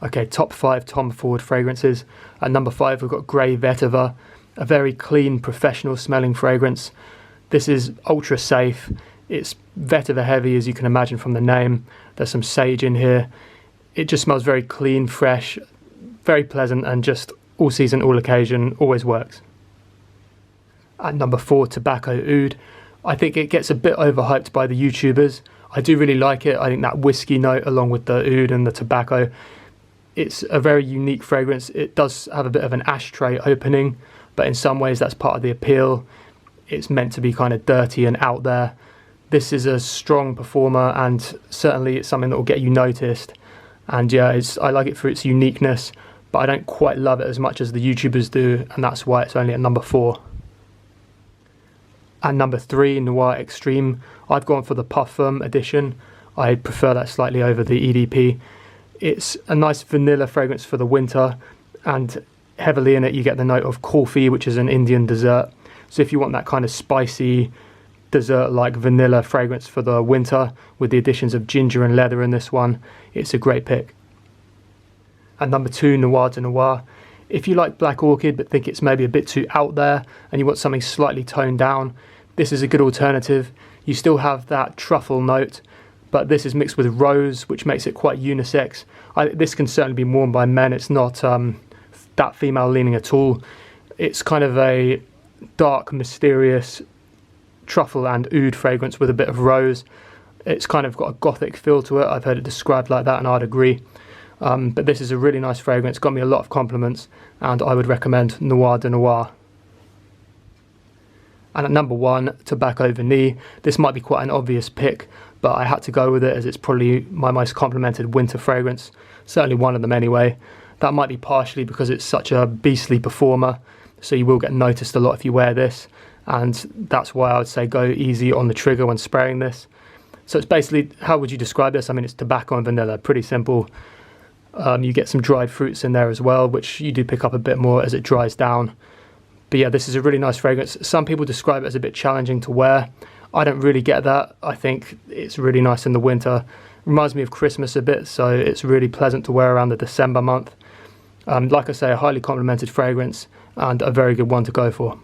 Okay, top 5 Tom Ford fragrances. At number 5 we've got Grey Vetiver, a very clean, professional smelling fragrance. This is ultra safe. It's vetiver heavy, as you can imagine from the name. There's some sage in here. It just smells very clean, fresh, very pleasant, and just all season, all occasion, always works. At number 4, Tobacco Oud. I think it gets a bit overhyped by the YouTubers. I do really like it. I think that whiskey note along with the oud and the tobacco, it's a very unique fragrance. It does have a bit of an ashtray opening, but in some ways that's part of the appeal. It's meant to be kind of dirty and out there. This is a strong performer, and certainly it's something that will get you noticed. And yeah, I like it for its uniqueness, but I don't quite love it as much as the YouTubers do, and that's why it's only at number 4. At number 3, Noir Extreme. I've gone for the Parfum edition. I prefer that slightly over the EDP. It's a nice vanilla fragrance for the winter, and heavily in it you get the note of coffee, which is an Indian dessert. So if you want that kind of spicy dessert-like vanilla fragrance for the winter, with the additions of ginger and leather in this one, it's a great pick. At number 2, Noir De Noir. If you like Black Orchid but think it's maybe a bit too out there and you want something slightly toned down, this is a good alternative. You still have that truffle note, but this is mixed with rose, which makes it quite unisex. This can certainly be worn by men. It's not that female leaning at all. It's kind of a dark, mysterious truffle and oud fragrance with a bit of rose. It's kind of got a gothic feel to it. I've heard it described like that, and I'd agree. But this is a really nice fragrance, got me a lot of compliments, and I would recommend Noir De Noir. And at number 1, Tobacco Vanille. This might be quite an obvious pick, but I had to go with it as it's probably my most complimented winter fragrance, certainly one of them anyway. That might be partially because it's such a beastly performer, so you will get noticed a lot if you wear this, and that's why I would say go easy on the trigger when spraying this. So it's basically, how would you describe this? I mean, it's tobacco and vanilla, pretty simple. You get some dried fruits in there as well, which you do pick up a bit more as it dries down. But yeah, this is a really nice fragrance. Some people describe it as a bit challenging to wear. I don't really get that. I think it's really nice in the winter. Reminds me of Christmas a bit, so it's really pleasant to wear around the December month. Like I say, a highly complimented fragrance and a very good one to go for.